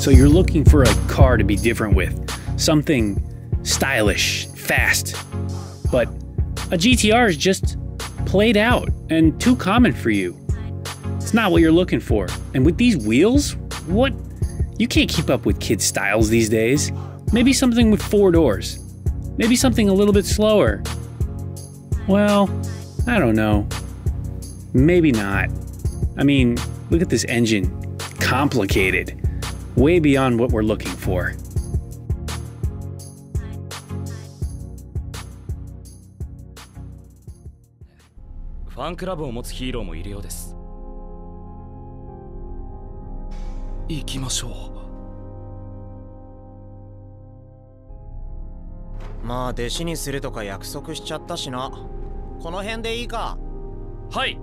So you're looking for a car to be different with, something stylish, fast. But a GTR is just played out and too common for you. It's not what you're looking for. And with these wheels, what? You can't keep up with kids' styles these days. Maybe something with 4 doors. Maybe something a little bit slower. Well, I don't know. Maybe not. I mean, look at this engine. Complicated. Way beyond what we're looking for. ファンクラブを持つヒーローもいるようです。行きましょう。まあ弟子にするとか約束しちゃったしな。この辺でいいか。はい。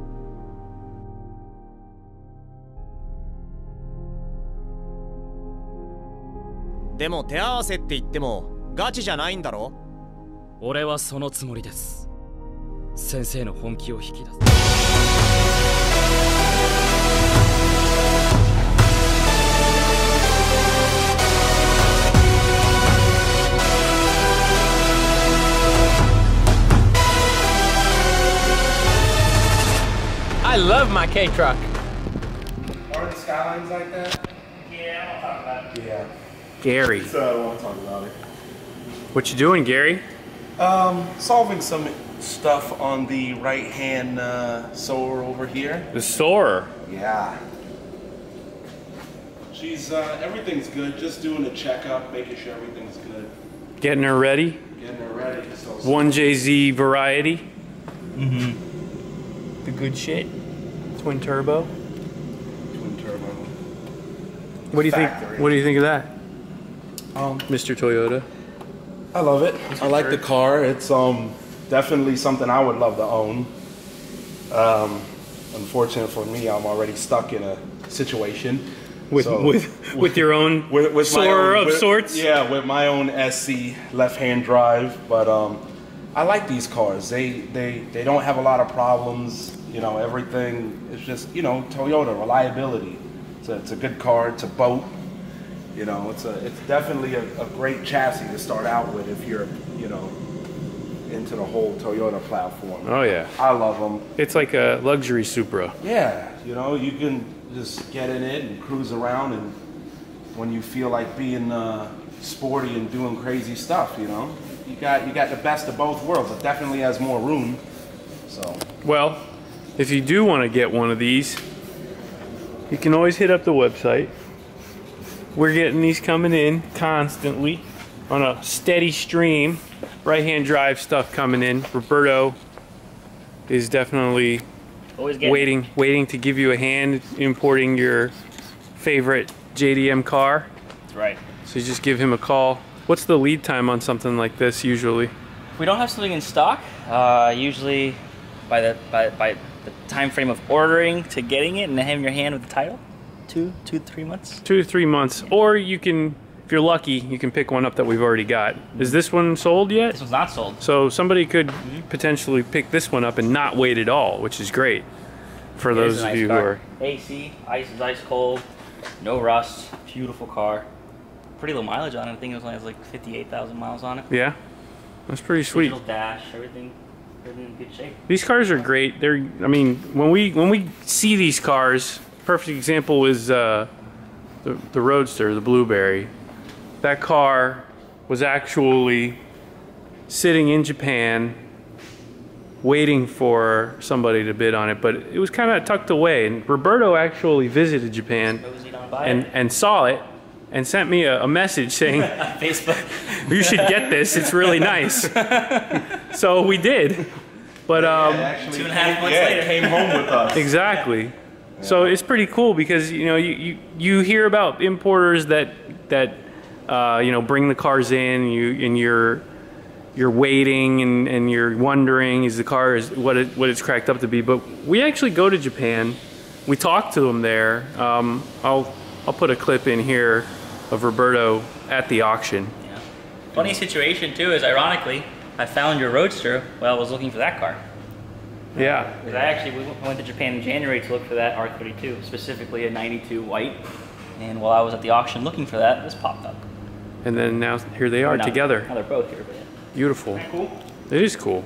でも手合わせって言ってもガチじゃないんだろ。俺はそのつもりです。先生の本気を引き出す。I love my K truck. Are the Skylines like that? Yeah, I don't talk about it. Yeah. Gary. So I don't want to talk about it. What you doing, Gary? Solving some stuff on the right-hand solar over here. The soarer. Yeah. She's, everything's good. Just doing a checkup, making sure everything's good. Getting her ready? Getting her ready. So 1JZ variety? Mm-hmm. The good shit. Twin turbo? Twin turbo. What do you think? What do you think of that? Mr. Toyota. I love it. I like the car. It's definitely something I would love to own. Unfortunately for me, I'm already stuck in a situation with your own with soarer of sorts. Yeah, with my own SC left-hand drive. But I like these cars. They don't have a lot of problems. You know, everything is just, you know, Toyota reliability. It's a good car. It's a boat. You know, it's definitely a great chassis to start out with if you're, you know, into the whole Toyota platform. Oh yeah, I love them. It's like a luxury Supra. Yeah, you know, you can just get in it and cruise around, and when you feel like being sporty and doing crazy stuff, you know, you got the best of both worlds. It definitely has more room. So well, if you do want to get one of these, you can always hit up the website. We're getting these coming in constantly on a steady stream. Right-hand drive stuff coming in. Roberto is definitely waiting to give you a hand importing your favorite JDM car. That's right. So you just give him a call. What's the lead time on something like this usually? If we don't have something in stock, usually by the time frame of ordering to getting it and having your hand with the title, 2 to 3 months. 2 to 3 months, or you can, if you're lucky, you can pick one up that we've already got. Is this one sold yet? This one's not sold. So somebody could potentially pick this one up and not wait at all, which is great for those of you who are. AC, ice is ice cold, no rust, beautiful car. Pretty low mileage on it. I think it was only has like 58,000 miles on it. Yeah, that's pretty sweet. Digital dash, everything in good shape. These cars are great. They're, I mean, when we see these cars, perfect example is the Roadster, the Blueberry. That car was actually sitting in Japan waiting for somebody to bid on it, but it was kind of tucked away, and Roberto actually visited Japan and saw it and sent me a message saying Facebook, you should get this, it's really nice. So we did, but actually, 2.5 months later, it came home with us. Exactly. Yeah. So it's pretty cool because, you know, you hear about importers that you know, bring the cars in, and you're waiting and you're wondering, is the car what it's cracked up to be. But we actually go to Japan. We talk to them there. I'll put a clip in here of Roberto at the auction. Yeah. Funny situation too is, ironically, I found your Roadster while I was looking for that car. Yeah. Because I went to Japan in January to look for that R32, specifically a 92 white. And while I was at the auction looking for that, this popped up. And then now here they are Now together. they're both here. But yeah. Beautiful. Cool. It is cool.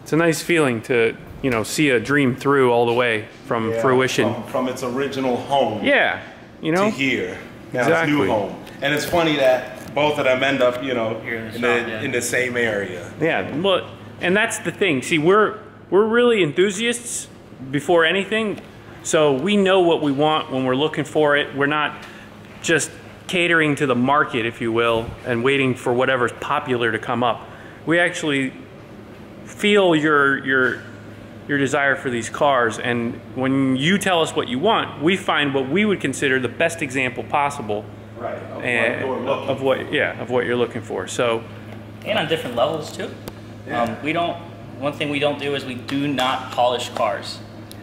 It's a nice feeling to, you know, see a dream through all the way from fruition. From its original home. Yeah, you know. To here. Now Exactly. it's new home. And it's funny that both of them end up, you know, Here in the shop, yeah. in the same area. Yeah, well, and that's the thing. See, we're really enthusiasts before anything, so we know what we want when we're looking for it. We're not just catering to the market, if you will, and waiting for whatever's popular to come up. We actually feel your desire for these cars, and when you tell us what you want, we find what we would consider the best example possible. Right. Of what you're looking for. So, And on different levels too. Yeah. One thing we don't do is we do not polish cars.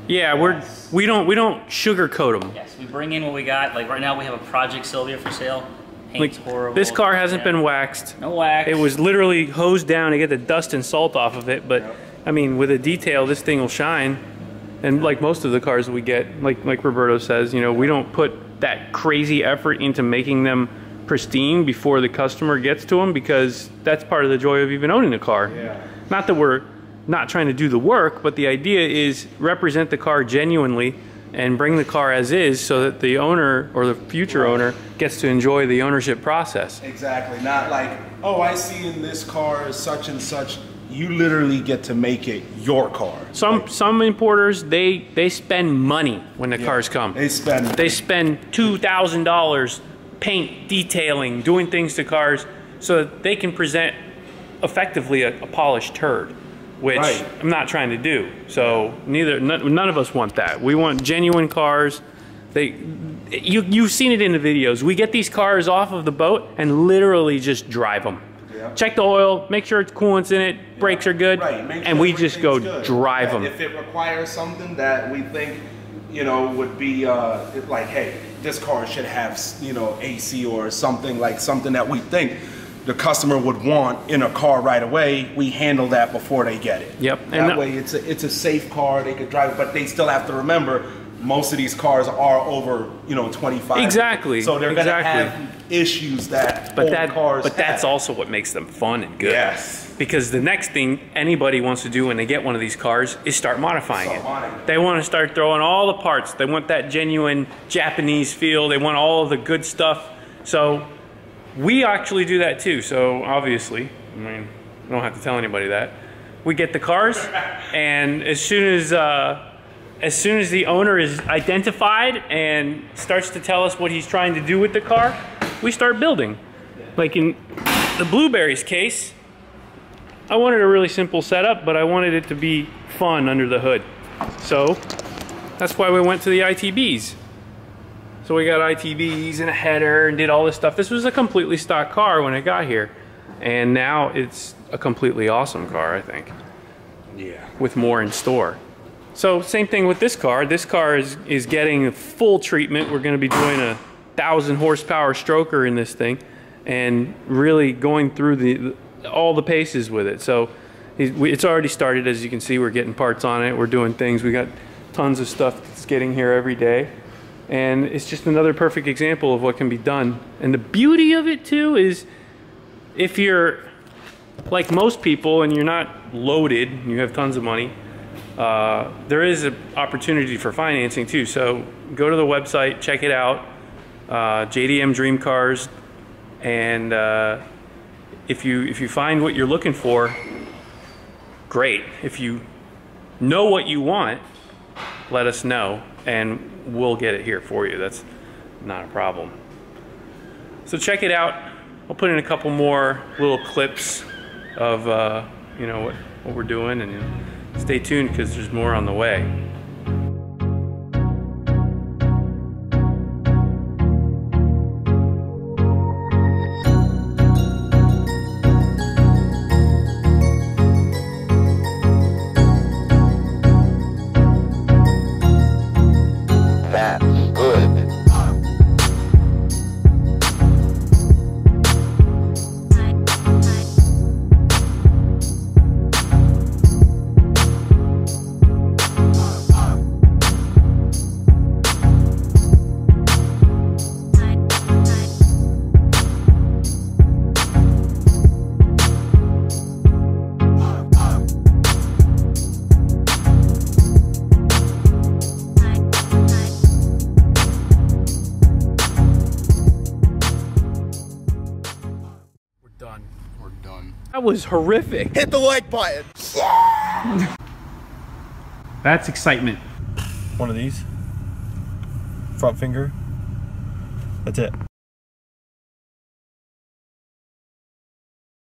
yeah, we don't sugarcoat them. Yes, we bring in what we got. Like right now we have a Project Sylvia for sale. Paint's horrible. This car hasn't Yeah. been waxed. No wax. It was literally hosed down to get the dust and salt off of it, but I mean, with a detail, this thing will shine. And like most of the cars we get, like Roberto says, you know, we don't put that crazy effort into making them pristine before the customer gets to them, because that's part of the joy of even owning a car. Yeah. Not that we're not trying to do the work, but the idea is represent the car genuinely and bring the car as is, so that the owner or the future owner gets to enjoy the ownership process. Exactly. Not like, oh, I see in this car such and such. You literally get to make it your car. Some importers, they spend money when the cars come. They spend $2,000 paint, detailing, doing things to cars so that they can present effectively a polished turd, which Right. I'm not trying to do. So none of us want that. We want genuine cars. You've seen it in the videos. We get these cars off of the boat and literally just drive them. Yeah. Check the oil, make sure it's coolant's in it, brakes are good, Right. Make and sure we just go everything's good. drive them. If it requires something that we think, you know, would be like, hey, this car should have, you know, AC or something that we think the customer would want in a car right away, we handle that before they get it. Yep. That And way it's a safe car, they could drive it, but they still have to remember most of these cars are over, you know, 25. Exactly. So they're gonna Exactly. have issues that But old cars that's have. also what makes them fun and good. Yes. Because the next thing anybody wants to do when they get one of these cars is start modifying it. They want to start throwing all the parts. They want that genuine Japanese feel. They want all of the good stuff. So we actually do that too. So obviously, I mean, I don't have to tell anybody that. We get the cars, and as soon as the owner is identified and starts to tell us what he's trying to do with the car, we start building. Like in the Blueberries case, I wanted a really simple setup, but I wanted it to be fun under the hood. So that's why we went to the ITBs. So we got ITBs and a header and did all this stuff. This was a completely stock car when it got here. And now it's a completely awesome car, I think. Yeah. With more in store. So same thing with this car. This car is getting full treatment. We're gonna be doing a 1,000 horsepower stroker in this thing and really going through all the paces with it. So it's already started, as you can see. We're getting parts on it. We're doing things. We got tons of stuff that's getting here every day. And it's just another perfect example of what can be done. And the beauty of it too is, if you're like most people and you're not loaded, you have tons of money, there is an opportunity for financing too. So go to the website, check it out, JDM Dream Cars, and if you find what you're looking for, great. If you know what you want, let us know and we'll get it here for you. That's not a problem. So check it out. I'll put in a couple more little clips of you know what we're doing, and stay tuned because there's more on the way. That's good. was horrific. Hit the like button. That's excitement. One of these. Front finger. That's it.